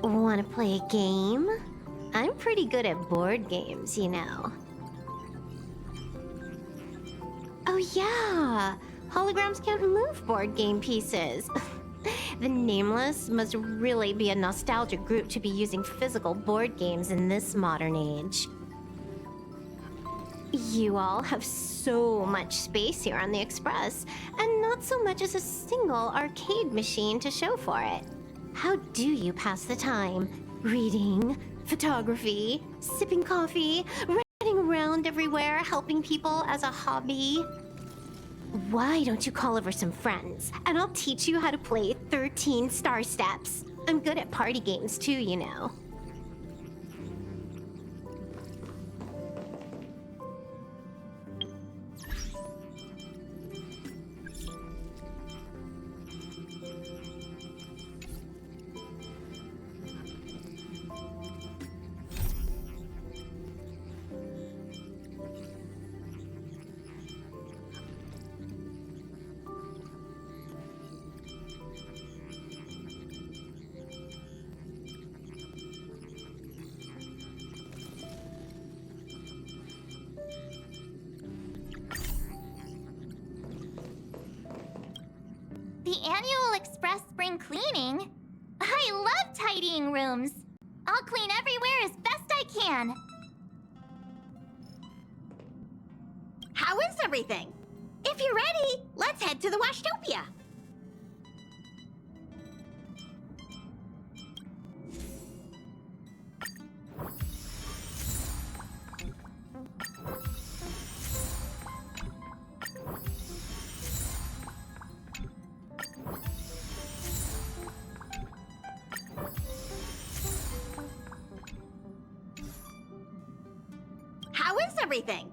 Want to play a game? I'm pretty good at board games, you know. Oh yeah! Holograms can't move board game pieces. The Nameless must really be a nostalgic group to be using physical board games in this modern age. You all have so much space here on the Express, and not so much as a single arcade machine to show for it. How do you pass the time? Reading, photography, sipping coffee, running around everywhere, helping people as a hobby? Why don't you call over some friends, and I'll teach you how to play 13 Star Steps. I'm good at party games too, you know. The annual Express Spring Cleaning? I love tidying rooms. I'll clean everywhere as best I can. How is everything? If you're ready, let's head to the Washtopia. How is everything?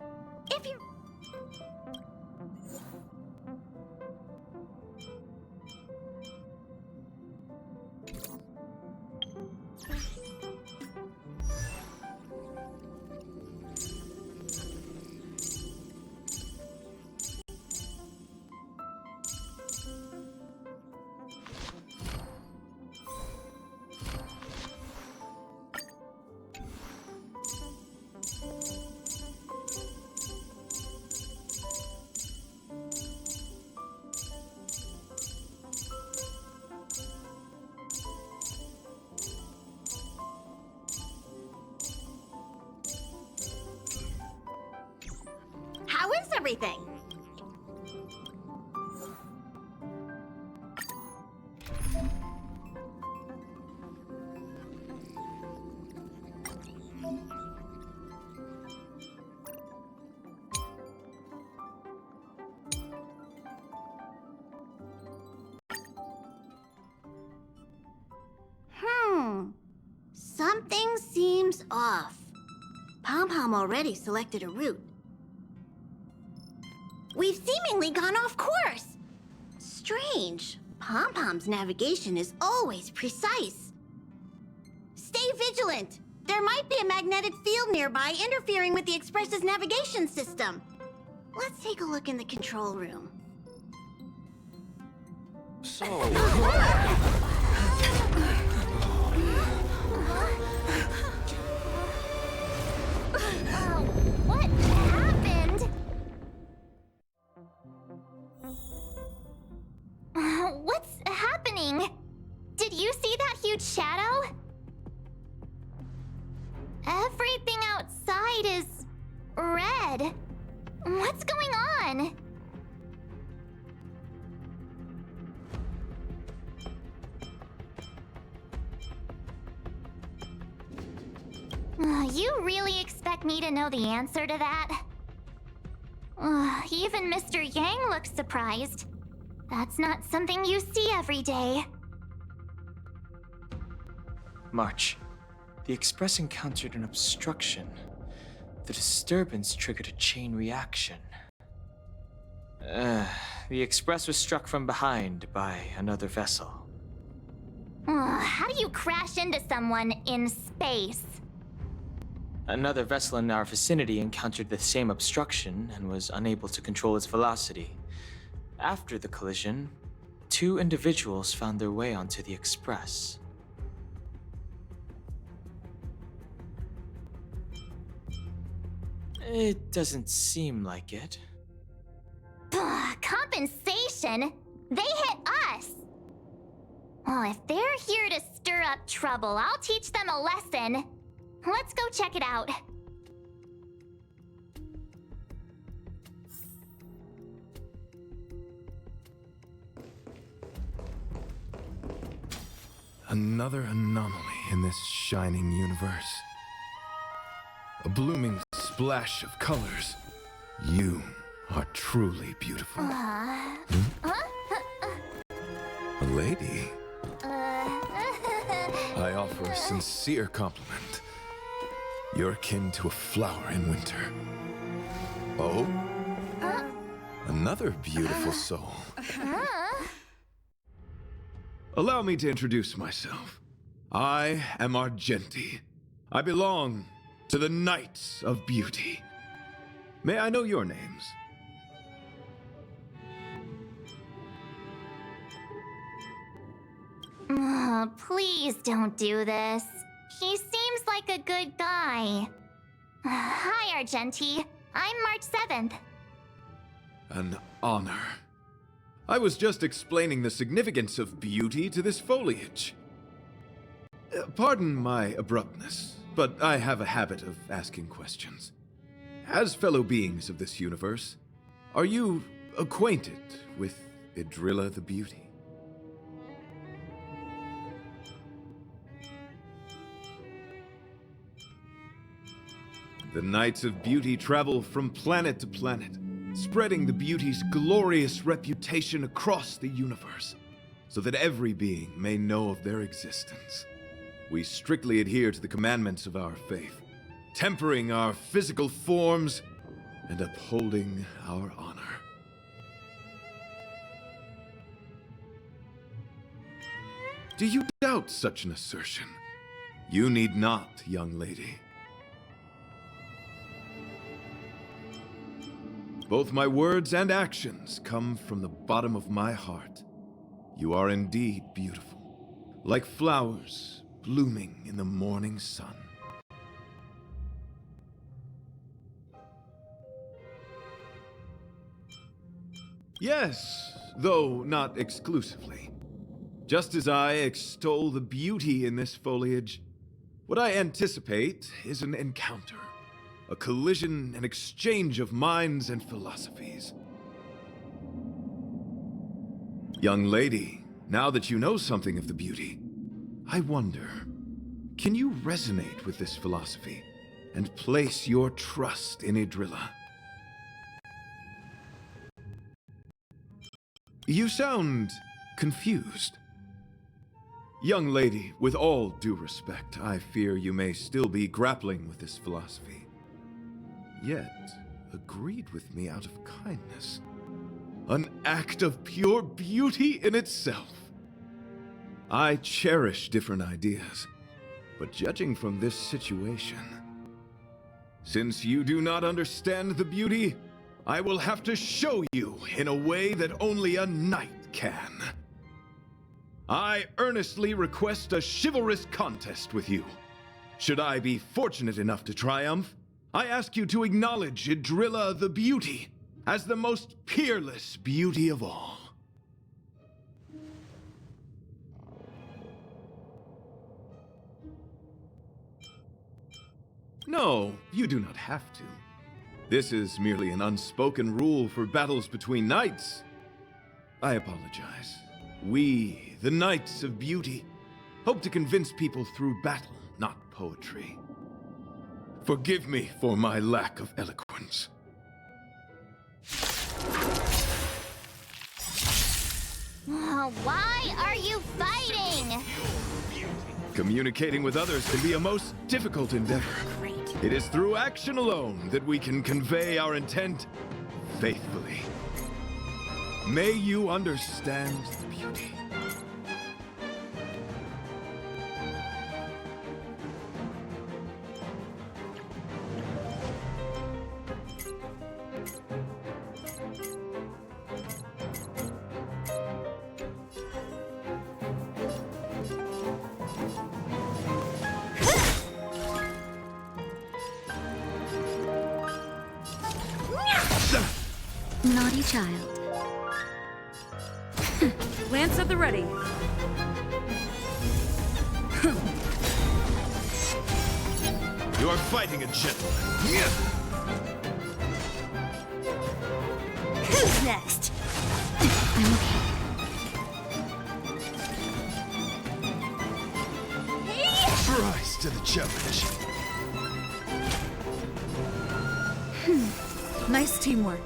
If you... How is everything? Something seems off. Pom-Pom already selected a route. We've seemingly gone off course. Strange. Pom-Pom's navigation is always precise. Stay vigilant. There might be a magnetic field nearby interfering with the Express's navigation system. Let's take a look in the control room. So... What happened? What's happening? Did you see that huge shadow? Everything outside is red. What's going on? You really expect me to know the answer to that? Even Mr. Yang looks surprised. That's not something you see every day. March. The Express encountered an obstruction. The disturbance triggered a chain reaction. The Express was struck from behind by another vessel. How do you crash into someone in space? Another vessel in our vicinity encountered the same obstruction and was unable to control its velocity. After the collision, 2 individuals found their way onto the Express. It doesn't seem like it. Compensation? They hit us! Well, if they're here to stir up trouble, I'll teach them a lesson. Let's go check it out. Another anomaly in this shining universe. A blooming splash of colors. You are truly beautiful. A lady? I offer a sincere compliment. You're akin to a flower in winter. Oh? Another beautiful soul. Allow me to introduce myself. I am Argenti. I belong to the Knights of Beauty. May I know your names? Please don't do this. He seems like a good guy. Hi, Argenti. I'm March 7th. An honor. I was just explaining the significance of beauty to this foliage. Pardon my abruptness, but I have a habit of asking questions. As fellow beings of this universe, are you acquainted with Idrilla the Beauty? The Knights of Beauty travel from planet to planet, spreading the beauty's glorious reputation across the universe, so that every being may know of their existence. We strictly adhere to the commandments of our faith, tempering our physical forms and upholding our honor. Do you doubt such an assertion? You need not, young lady. Both my words and actions come from the bottom of my heart. You are indeed beautiful, like flowers blooming in the morning sun. Yes, though not exclusively. Just as I extol the beauty in this foliage, what I anticipate is an encounter. A collision and exchange of minds and philosophies. Young lady, now that you know something of the beauty, I wonder, can you resonate with this philosophy and place your trust in Idrilla? You sound confused. Young lady, with all due respect, I fear you may still be grappling with this philosophy. Yet, agreed with me out of kindness. An act of pure beauty in itself. I cherish different ideas, but judging from this situation, since you do not understand the beauty, I will have to show you in a way that only a knight can. I earnestly request a chivalrous contest with you. Should I be fortunate enough to triumph, I ask you to acknowledge Idrilla the Beauty as the most peerless beauty of all. No, you do not have to. This is merely an unspoken rule for battles between knights. I apologize. We, the Knights of Beauty, hope to convince people through battle, not poetry. Forgive me for my lack of eloquence. Why are you fighting? Communicating with others can be a most difficult endeavor. It is through action alone that we can convey our intent faithfully. May you understand the beauty. naughty child. Lance at the ready. You are fighting a gentleman. Who's next? I'm okay. Rise to the challenge. Nice teamwork.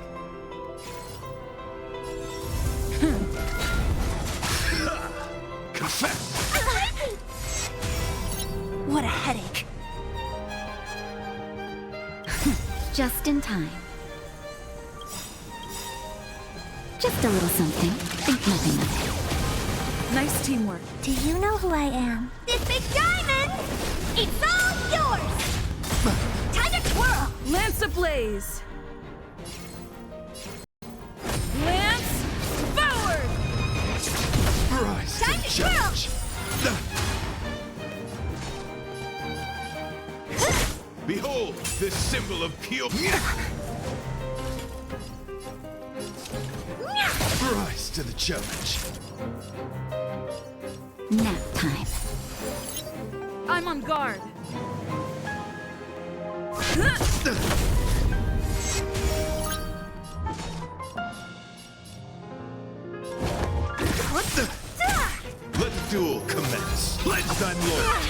Confess. What a headache. Just in time. Just a little something. Think nothing of it. Nice teamwork. Do you know who I am? This big diamond! It's all yours! Time to twirl! Lance ablaze. Lance forward! Rise Time to the to twirl! challenge. Behold this symbol of pure. Rise to the challenge. Nap time. I'm on guard. Let the duel commence. Pledge thine loyalty.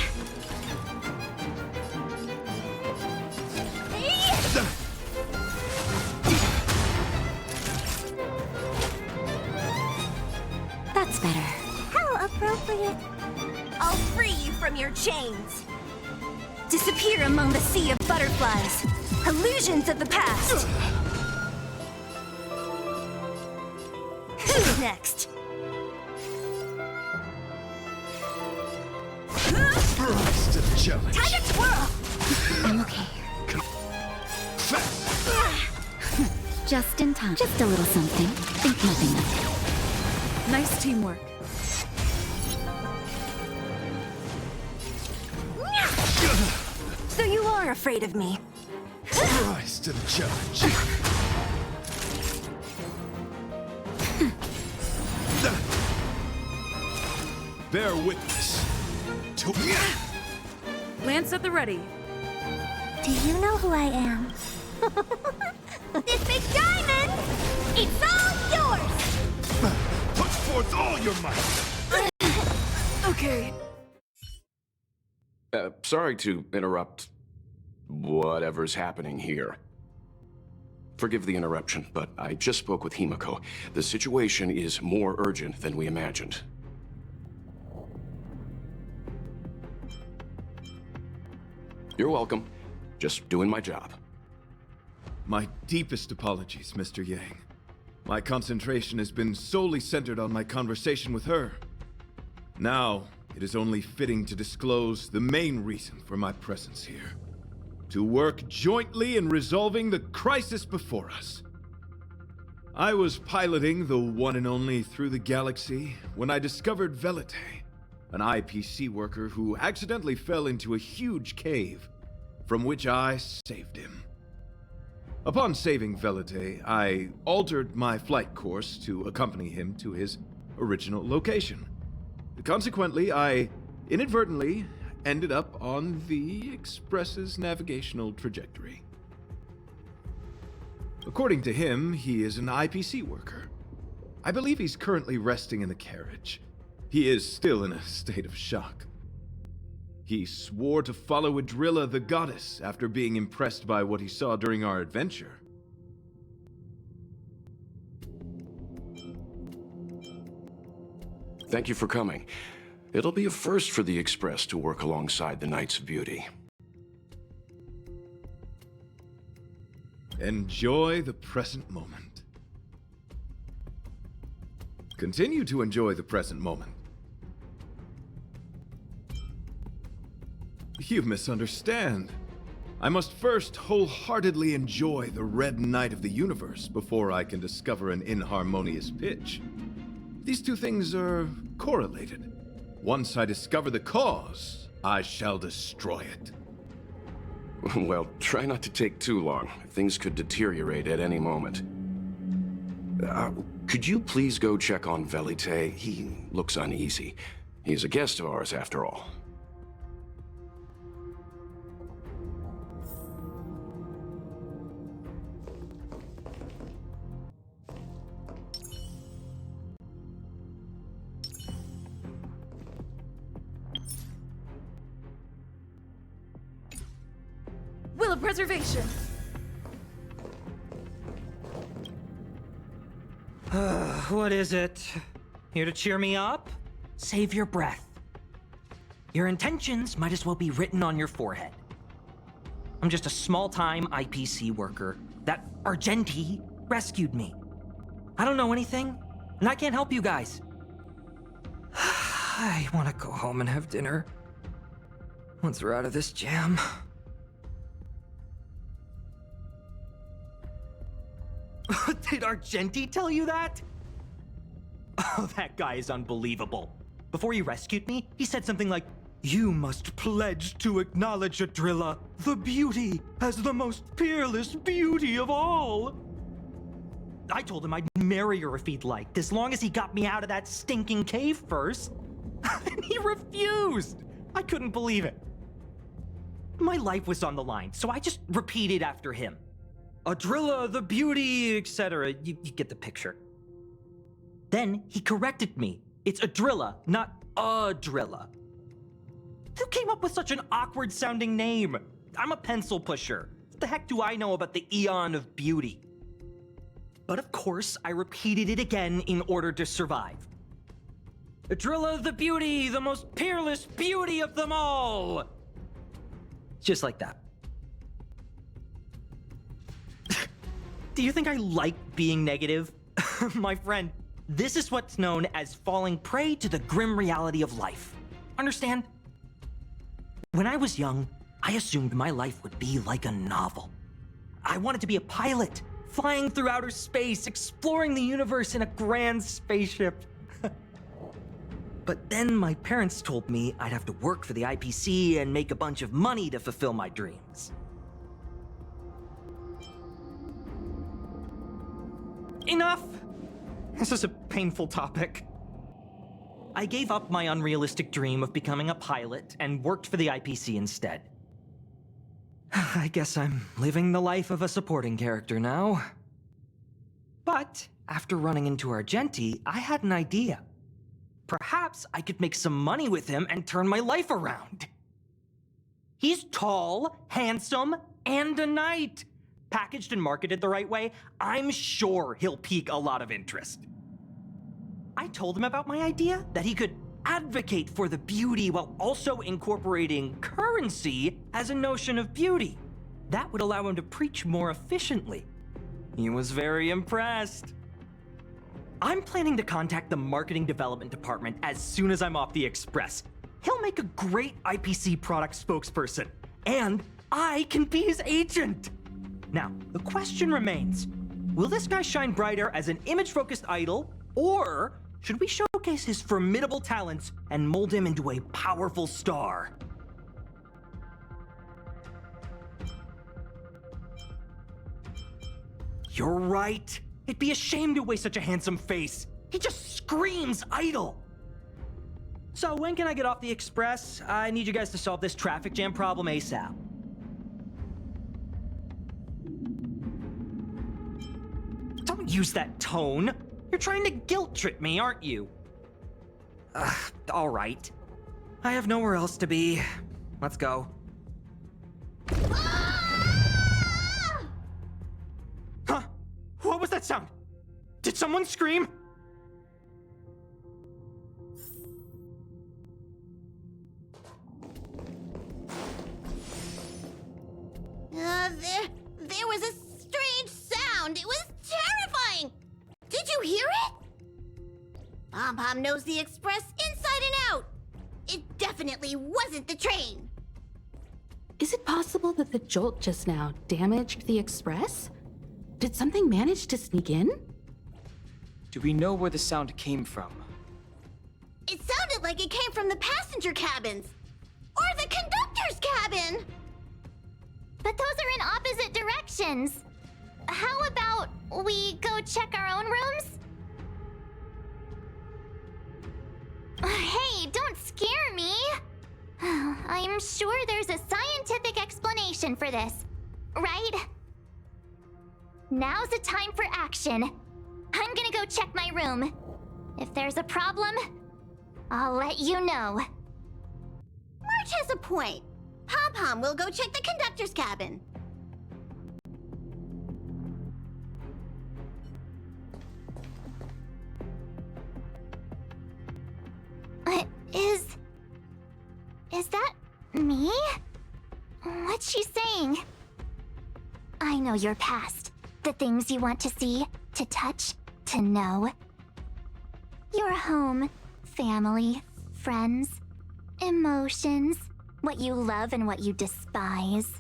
That's better. How appropriate. I'll free you from your chains. Disappear among the sea of butterflies. Illusions of the past. Who's next? Rise to the challenge. Time to twirl! I'm okay. Fast. Just in time. Just a little something. Think nothing of it. Nice teamwork. So you are afraid of me. Rise to the challenge. Bear witness to. Lance at the ready. Do you know who I am? This big diamond! It's all yours! Put forth all your might. Okay. Sorry to interrupt whatever's happening here. Forgive the interruption, but I just spoke with Himiko. The situation is more urgent than we imagined. You're welcome. Just doing my job. My deepest apologies, Mr. Yang. My concentration has been solely centered on my conversation with her. Now, it is only fitting to disclose the main reason for my presence here. To work jointly in resolving the crisis before us. I was piloting the one and only Through the Galaxy when I discovered Velite, an IPC worker who accidentally fell into a huge cave, from which I saved him. Upon saving Velite, I altered my flight course to accompany him to his original location. Consequently, I inadvertently ended up on the Express's navigational trajectory. According to him, he is an IPC worker. I believe he's currently resting in the carriage. He is still in a state of shock. He swore to follow Adrilla the goddess after being impressed by what he saw during our adventure. Thank you for coming. It'll be a first for the Express to work alongside the Knights of Beauty. Enjoy the present moment. Continue to enjoy the present moment. You misunderstand. I must first wholeheartedly enjoy the red night of the universe before I can discover an inharmonious pitch. These two things are correlated. Once I discover the cause, I shall destroy it. Well, try not to take too long. Things could deteriorate at any moment. Could you please go check on Velite? He looks uneasy. He's a guest of ours, after all. Will of preservation. What is it? Here to cheer me up? Save your breath. Your intentions might as well be written on your forehead. I'm just a small-time IPC worker. That Argenti rescued me. I don't know anything, and I can't help you guys. I want to go home and have dinner. Once we're out of this jam. Did Argenti tell you that? Oh, that guy is unbelievable. Before he rescued me, he said something like, "You must pledge to acknowledge Adrilla, the beauty, as the most peerless beauty of all." I told him I'd marry her if he'd liked, as long as he got me out of that stinking cave first. And he refused. I couldn't believe it. My life was on the line, so I just repeated after him. Adrilla, the beauty, etc. You get the picture. Then he corrected me. It's Adrilla, not Adrilla. Who came up with such an awkward sounding name? I'm a pencil pusher. What the heck do I know about the Eon of Beauty? But of course, I repeated it again in order to survive. Adrilla, the beauty, the most peerless beauty of them all. Just like that. Do you think I like being negative? My friend, this is what's known as falling prey to the grim reality of life. Understand? When I was young, I assumed my life would be like a novel. I wanted to be a pilot, flying through outer space, exploring the universe in a grand spaceship. But then my parents told me I'd have to work for the IPC and make a bunch of money to fulfill my dreams. Enough! This is a painful topic. I gave up my unrealistic dream of becoming a pilot and worked for the IPC instead. I guess I'm living the life of a supporting character now. But after running into Argenti, I had an idea. Perhaps I could make some money with him and turn my life around. He's tall, handsome, and a knight. Packaged and marketed the right way, I'm sure he'll pique a lot of interest. I told him about my idea, that he could advocate for the beauty while also incorporating currency as a notion of beauty. That would allow him to preach more efficiently. He was very impressed. I'm planning to contact the marketing development department as soon as I'm off the Express. He'll make a great IPC product spokesperson, and I can be his agent. Now, the question remains, will this guy shine brighter as an image-focused idol, or should we showcase his formidable talents and mold him into a powerful star? You're right. It'd be a shame to waste such a handsome face. He just screams idol. So when can I get off the Express? I need you guys to solve this traffic jam problem ASAP. Don't use that tone. You're trying to guilt trip me, aren't you? All right. I have nowhere else to be. Let's go. Huh? What was that sound? Did someone scream? There was a strange sound. It was terrifying. Did you hear it? Pom-Pom knows the Express inside and out. It definitely wasn't the train. Is it possible that the jolt just now damaged the Express? Did something manage to sneak in? Do we know where the sound came from? It sounded like it came from the passenger cabins. Or the conductor's cabin. But those are in opposite directions. how about we go check our own rooms? Hey, don't scare me! I'm sure there's a scientific explanation for this, right? Now's the time for action. I'm gonna go check my room. If there's a problem, I'll let you know. March has a point. Pom-Pom will go check the conductor's cabin. Is that me? What's she saying? I know your past. The things you want to see, to touch, to know. Your home, family, friends, emotions, what you love and what you despise.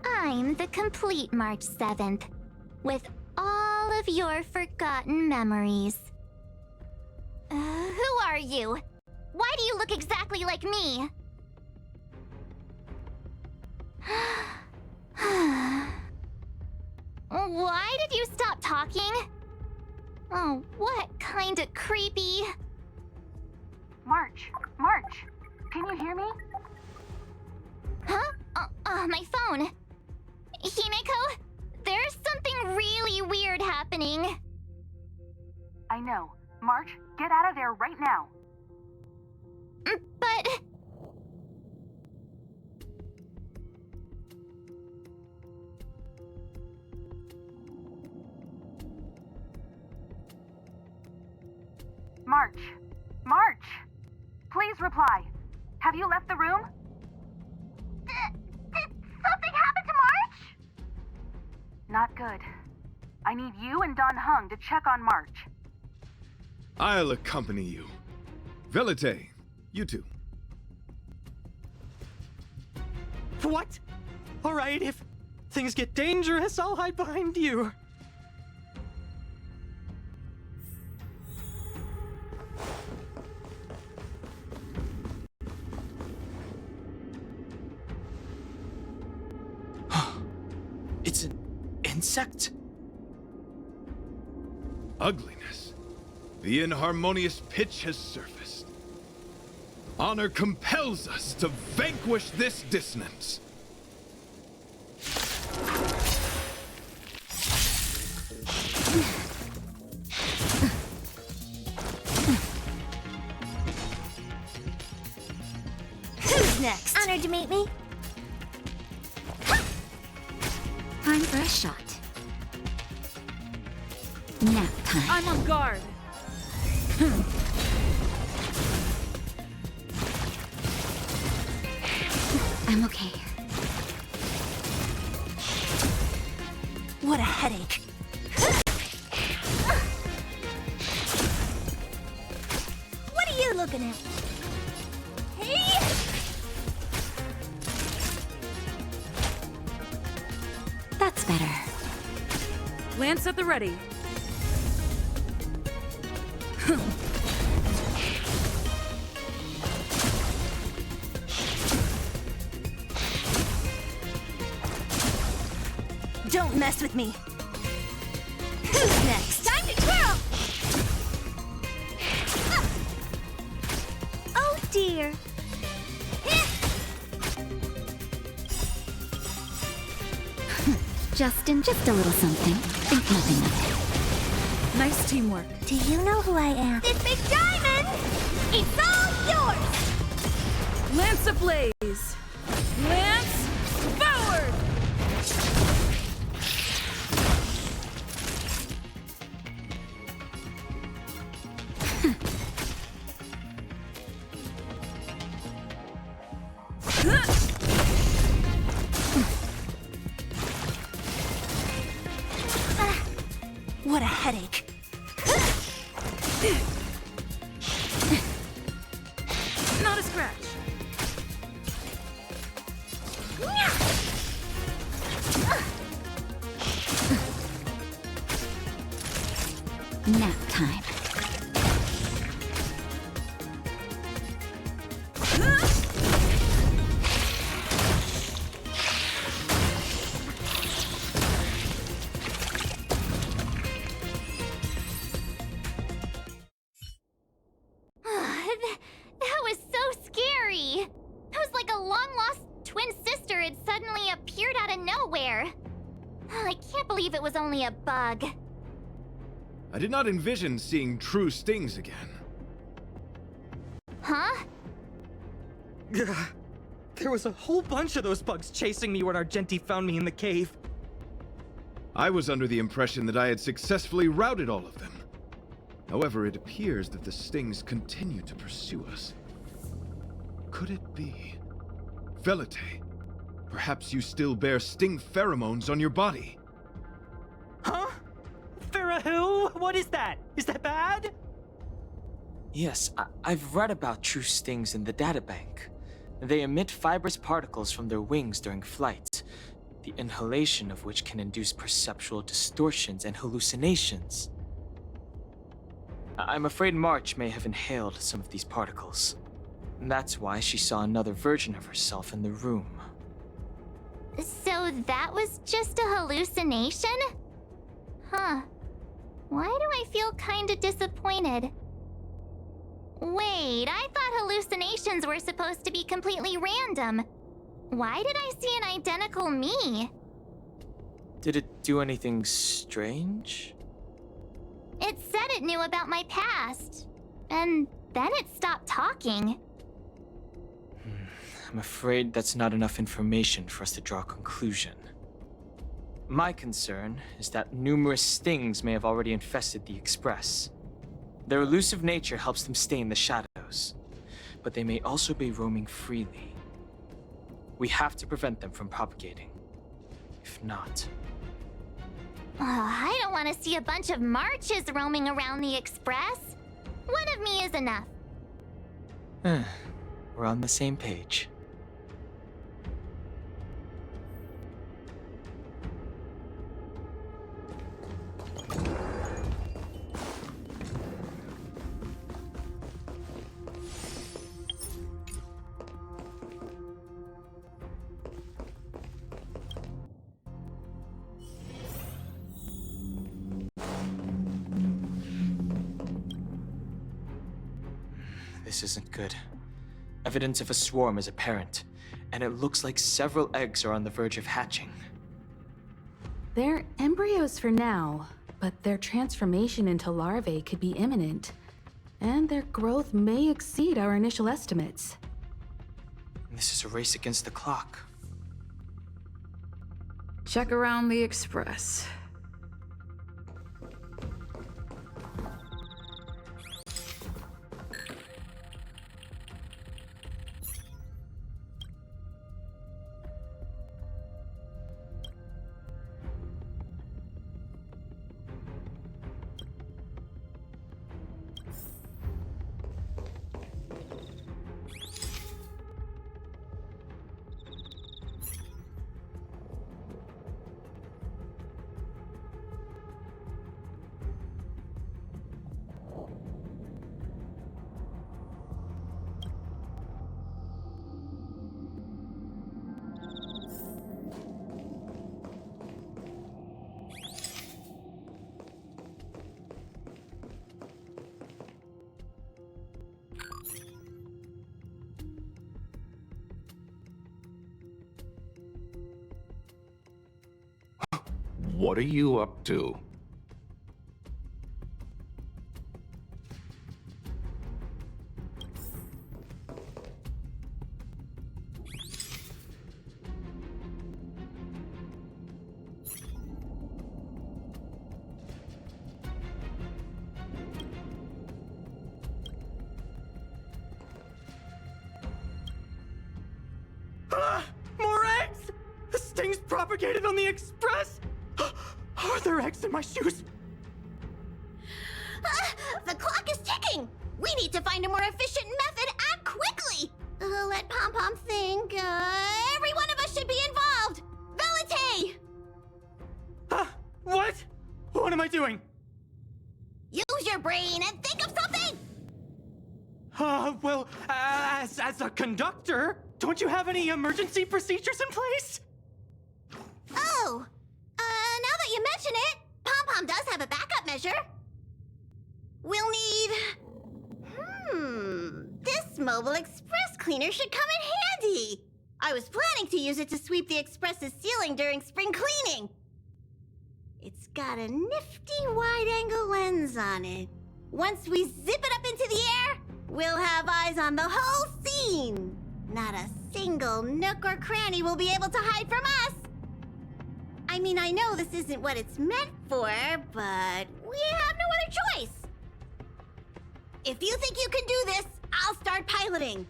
I'm the complete March 7th, with all of your forgotten memories. Who are you? Why do you look exactly like me? Why did you stop talking? Oh, what kind of creepy... March, can you hear me? Huh? My phone. Himeko, there's something really weird happening. I know. March, get out of there right now. But... March! Please reply. Have you left the room? Did something happen to March? Not good. I need you and Don Hung to check on March. I'll accompany you. Velite, you two. What? All right, if things get dangerous, I'll hide behind you. It's an insect? Ugliness. The inharmonious pitch has surfaced. Honor compels us to vanquish this dissonance. Who's next? Honored to meet me. Time for a shot. Nap time. I'm on guard. I'm okay. What a headache. What are you looking at? Hey! That's better. Lance at the ready. Don't mess with me. Who's next? Time to twirl! Oh dear. Justin, just a little something. Think nothing of it. Nice teamwork. Do you know who I am? This big diamond! It's all yours! Lance ablaze. Lance forward! What a headache. Not a scratch. Nap time. believe it was only a bug. I did not envision seeing true stings again. Huh? There was a whole bunch of those bugs chasing me when Argenti found me in the cave. I was under the impression that I had successfully routed all of them. However, it appears that the stings continue to pursue us. Could it be? Velite, perhaps you still bear sting pheromones on your body. Huh? Farah, what is that? Is that bad? Yes, I've read about true stings in the databank. They emit fibrous particles from their wings during flight, the inhalation of which can induce perceptual distortions and hallucinations. I'm afraid March may have inhaled some of these particles. That's why she saw another version of herself in the room. So that was just a hallucination? Huh. Why do I feel kinda disappointed? Wait, I thought hallucinations were supposed to be completely random. Why did I see an identical me? Did it do anything strange? It said it knew about my past. And then it stopped talking. I'm afraid that's not enough information for us to draw a conclusion. My concern is that numerous stings may have already infested the Express. Their elusive nature helps them stay in the shadows, but they may also be roaming freely. We have to prevent them from propagating. If not... Oh, I don't want to see a bunch of marches roaming around the Express. One of me is enough. We're on the same page. This isn't good. Evidence of a swarm is apparent, and it looks like several eggs are on the verge of hatching. They're embryos for now, but their transformation into larvae could be imminent, and their growth may exceed our initial estimates. This is a race against the clock. Check around the Express. What are you up to? More eggs! The stings propagated on the Express! Are there eggs in my shoes? The clock is ticking! We need to find a more efficient method. Act quickly! Let Pom Pom think. Every one of us should be involved! Velite! What? What am I doing? Use your brain and think of something! Well, as a conductor, don't you have any emergency procedures in place? Oh! Now that you mention it, Pom Pom does have a backup measure. We'll need... This mobile express cleaner should come in handy. I was planning to use it to sweep the express's ceiling during spring cleaning. It's got a nifty wide-angle lens on it. Once we zip it up into the air, we'll have eyes on the whole scene. Not a single nook or cranny will be able to hide from us. I mean, I know this isn't what it's meant for, but we have no other choice. If you think you can do this, I'll start piloting.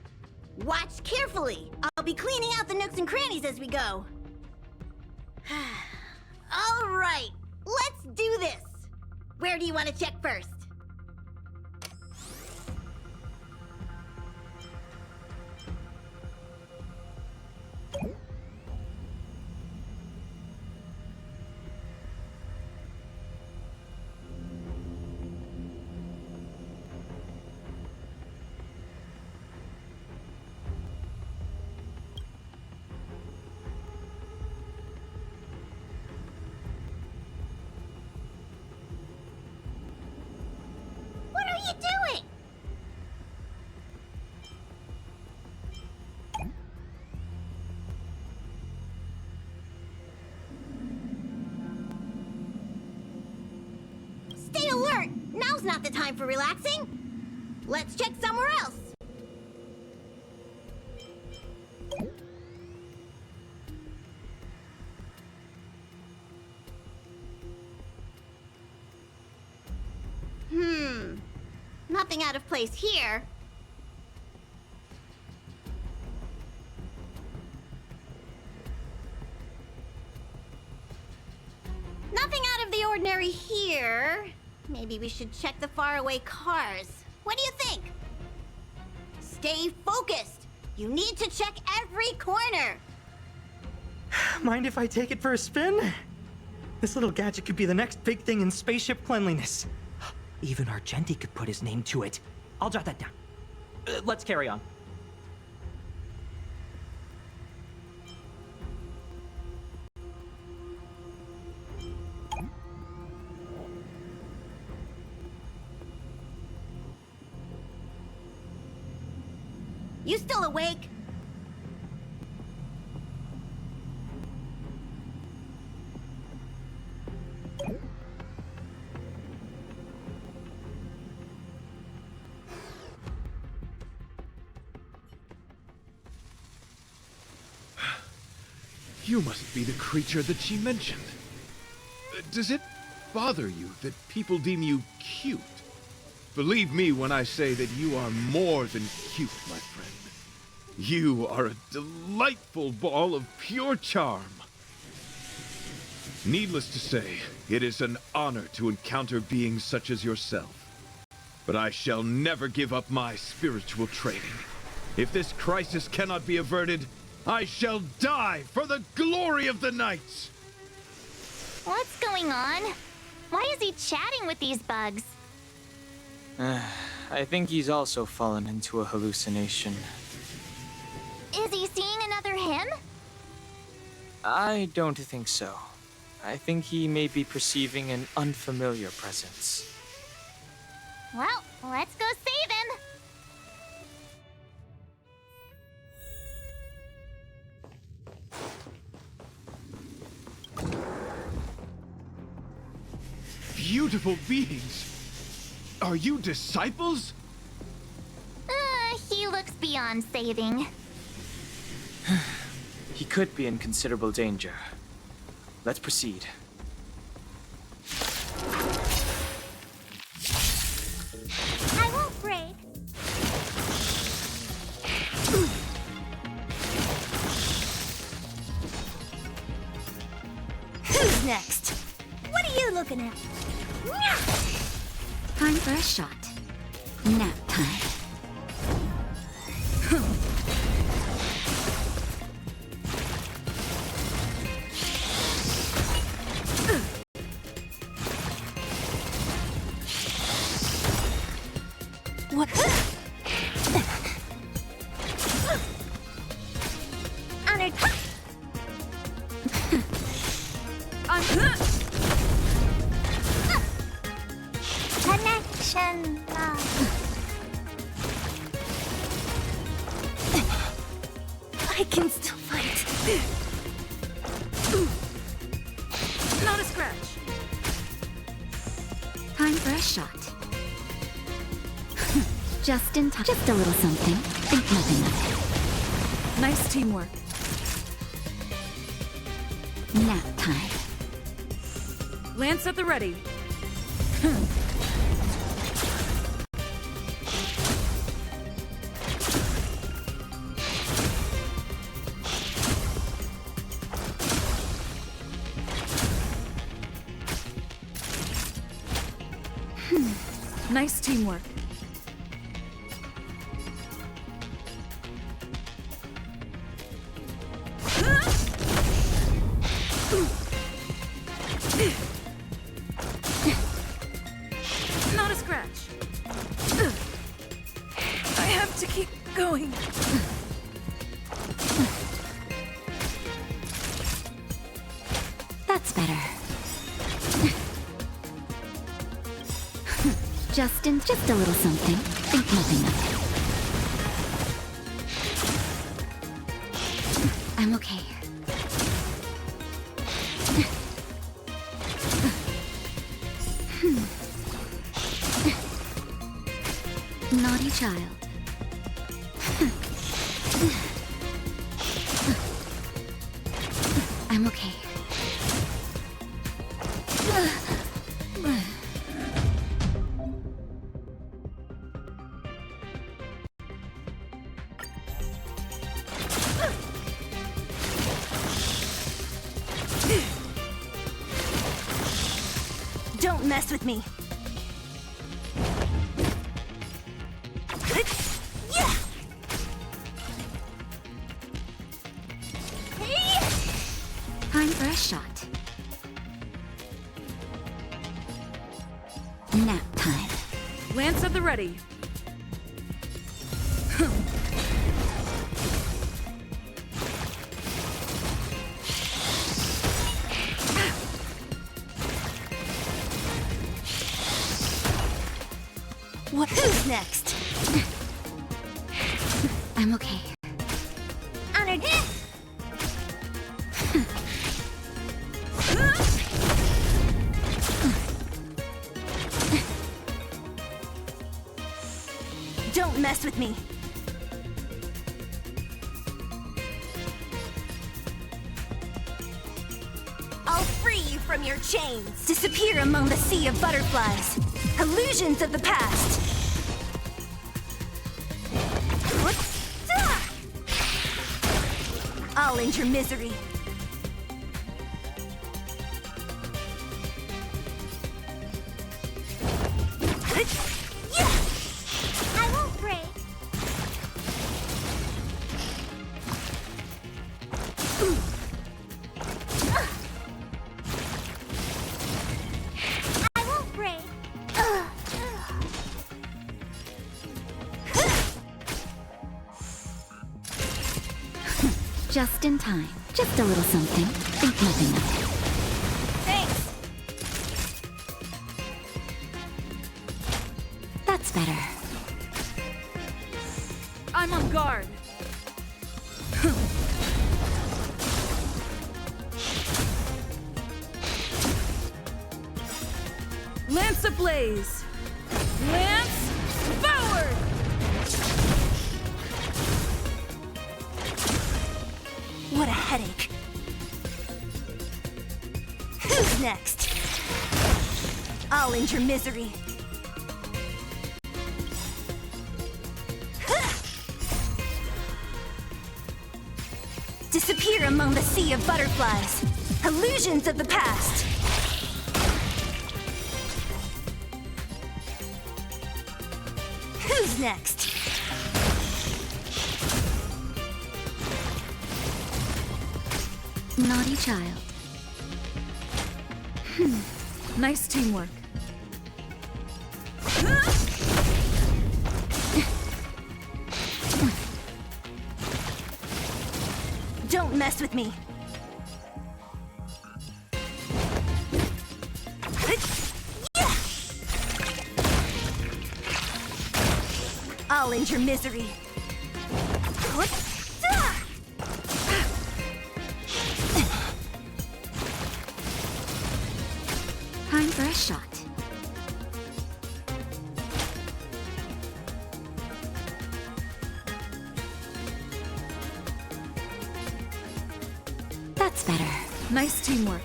Watch carefully. I'll be cleaning out the nooks and crannies as we go. All right, let's do this. Where do you want to check first? What are you doing? Stay alert! Now's not the time for relaxing. Let's check somewhere else. Nothing out of place here. Nothing out of the ordinary here. Maybe we should check the faraway cars. What do you think? Stay focused. You need to check every corner. Mind if I take it for a spin? This little gadget could be the next big thing in spaceship cleanliness. Even Argenti could put his name to it. I'll jot that down. Let's carry on. You still awake? You must be the creature that she mentioned. Does it bother you that people deem you cute? Believe me when I say that you are more than cute, my friend. You are a delightful ball of pure charm. Needless to say, it is an honor to encounter beings such as yourself. But I shall never give up my spiritual training. If this crisis cannot be averted, I shall die for the glory of the Knights! What's going on? Why is he chatting with these bugs? I think he's also fallen into a hallucination. Is he seeing another him? I don't think so. I think he may be perceiving an unfamiliar presence. Well, let's go save him! Beautiful beings! Are you disciples? He looks beyond saving. He could be in considerable danger. Let's proceed. I won't break. Who's next? What are you looking at? Time for a shot. Nap time. What? Honored. Connection lost. I can still fight. Not a scratch. Time for a shot. Just in time. Just a little something. Think nothing of it. Nice teamwork. Nap time. Lance at the ready. Nice teamwork. Not a scratch. I have to keep going. That's better. Just a little something. Think nothing of it. I'm okay. Naughty child. I'm okay. Don't mess with me. Time for a shot. Nap time. Lance at the ready. Who's next? I'm okay. Honored. Don't mess with me. I'll free you from your chains. Disappear among the sea of butterflies. Illusions of the past. I'll end your misery. I won't break. I won't break. Just in time. Just a little something. Think nothing of it. Thanks. That's better. I'm on guard. Lance ablaze. Lance forward. What a headache. Who's next? I'll end your misery. Disappear among the sea of butterflies. Illusions of the past. Who's next? Naughty child. Nice teamwork. Don't mess with me. I'll end your misery. Time for a shot. That's better. Nice teamwork.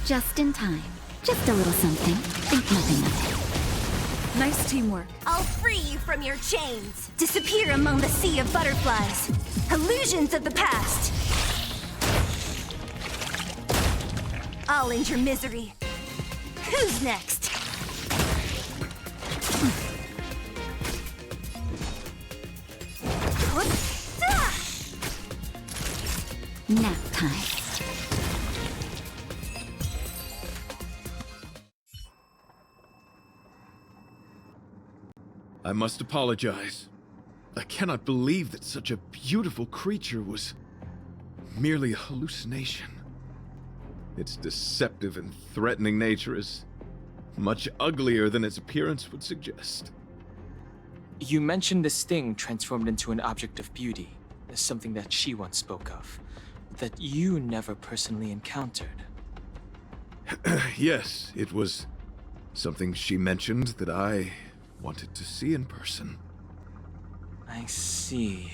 Just in time. Just a little something. Think nothing of it. Nice teamwork. I'll free you from your chains. Disappear among the sea of butterflies. Illusions of the past. I'll end your misery. Who's next? Nap time. I must apologize. I cannot believe that such a beautiful creature was merely a hallucination. Its deceptive and threatening nature is much uglier than its appearance would suggest. You mentioned the sting transformed into an object of beauty, something that she once spoke of, that you never personally encountered. Yes, it was something she mentioned that I wanted to see in person. I see.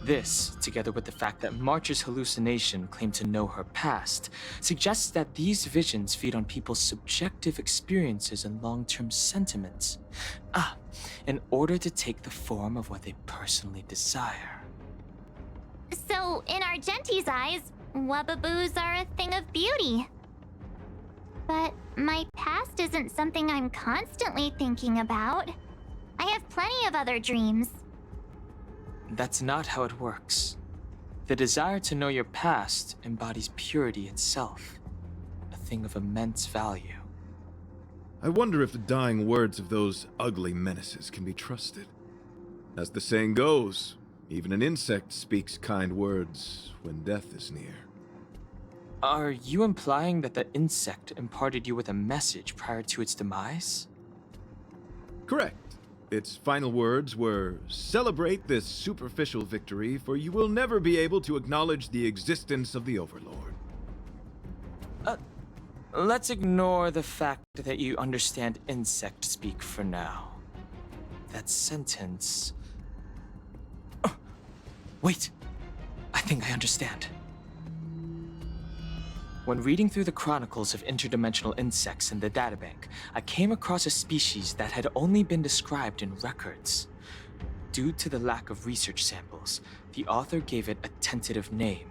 This, together with the fact that March's hallucination claimed to know her past, suggests that these visions feed on people's subjective experiences and long-term sentiments. In order to take the form of what they personally desire. So, in Argenti's eyes, Wubbaboos are a thing of beauty. But my past isn't something I'm constantly thinking about. I have plenty of other dreams. That's not how it works. The desire to know your past embodies purity itself, a thing of immense value. I wonder if the dying words of those ugly menaces can be trusted. As the saying goes, even an insect speaks kind words when death is near. Are you implying that the insect imparted you with a message prior to its demise? Correct. Its final words were, "Celebrate this superficial victory, for you will never be able to acknowledge the existence of the Overlord." Let's ignore the fact that you understand insect speak for now. That sentence... Oh, wait! I think I understand. When reading through the chronicles of interdimensional insects in the databank, I came across a species that had only been described in records. Due to the lack of research samples, the author gave it a tentative name: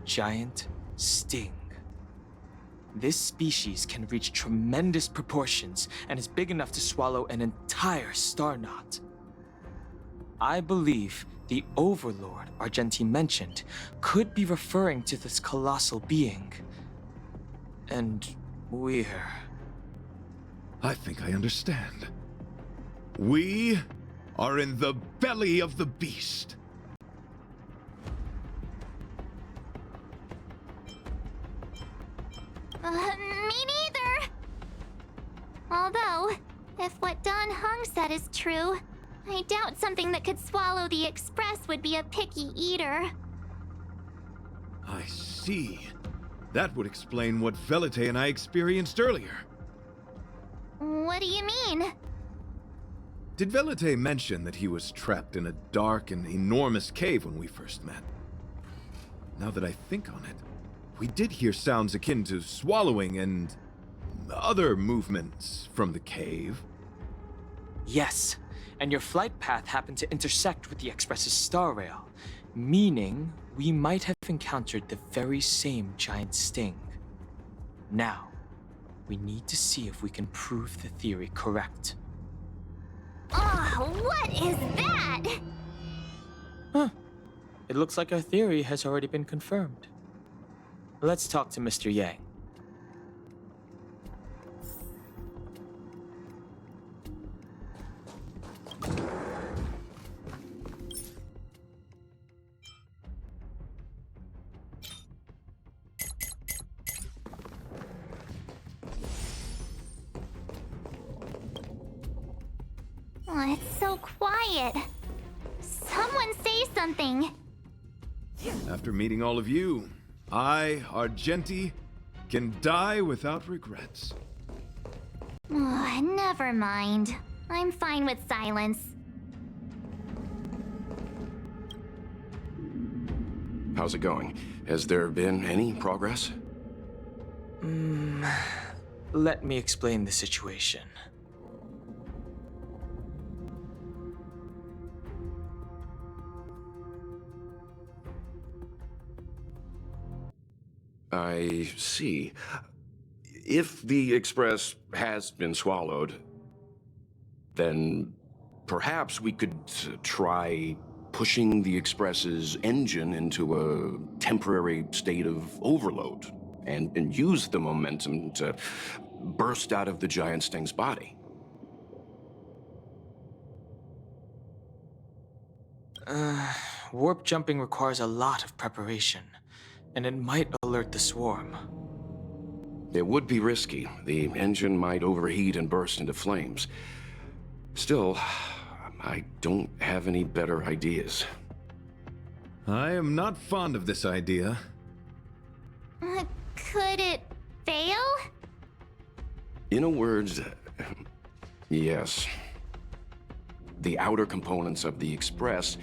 Giant Sting. This species can reach tremendous proportions and is big enough to swallow an entire star knot. I believe the Overlord Argenti mentioned could be referring to this colossal being. And we're... I think I understand. We are in the belly of the beast. Me neither! Although, if what Don Hung said is true, I doubt something that could swallow the Express would be a picky eater. I see. That would explain what Velite and I experienced earlier. What do you mean? Did Velite mention that he was trapped in a dark and enormous cave when we first met? Now that I think on it, we did hear sounds akin to swallowing and other movements from the cave. Yes, and your flight path happened to intersect with the Express's star rail, meaning we might have encountered the very same giant sting. Now, we need to see if we can prove the theory correct. Oh, what is that? Huh. It looks like our theory has already been confirmed. Let's talk to Mr. Yang. Oh, it's so quiet. Someone say something. After meeting all of you, I, Argenti, can die without regrets. Oh, never mind. I'm fine with silence. How's it going? Has there been any progress? Let me explain the situation. I see. If the Express has been swallowed, then perhaps we could try pushing the Express's engine into a temporary state of overload and use the momentum to burst out of the giant sting's body. Warp jumping requires a lot of preparation, and it might alert the swarm. It would be risky. The engine might overheat and burst into flames. Still, I don't have any better ideas. I am not fond of this idea. Could it fail? In a word, yes. The outer components of the Express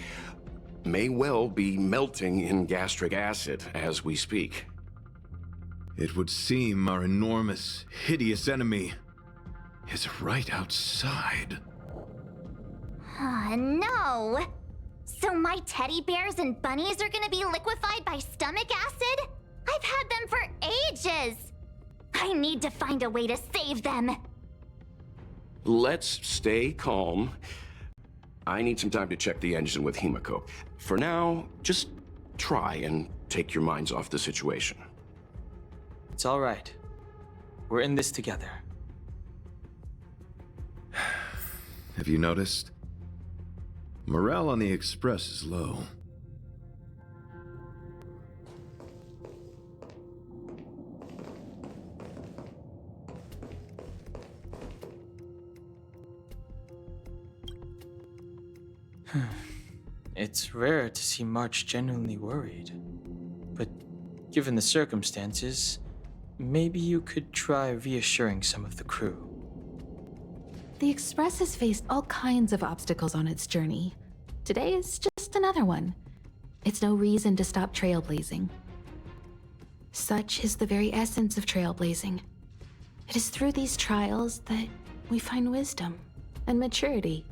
may well be melting in gastric acid as we speak. It would seem our enormous, hideous enemy is right outside. No! So my teddy bears and bunnies are gonna be liquefied by stomach acid? I've had them for ages! I need to find a way to save them! Let's stay calm. I need some time to check the engine with Himiko. For now, just try and take your minds off the situation. It's all right. We're in this together. Have you noticed? Morale on the Express is low. It's rare to see March genuinely worried. But given the circumstances, maybe you could try reassuring some of the crew. The Express has faced all kinds of obstacles on its journey. Today is just another one. It's no reason to stop trailblazing. Such is the very essence of trailblazing. It is through these trials that we find wisdom and maturity.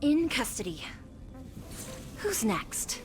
In custody. Who's next?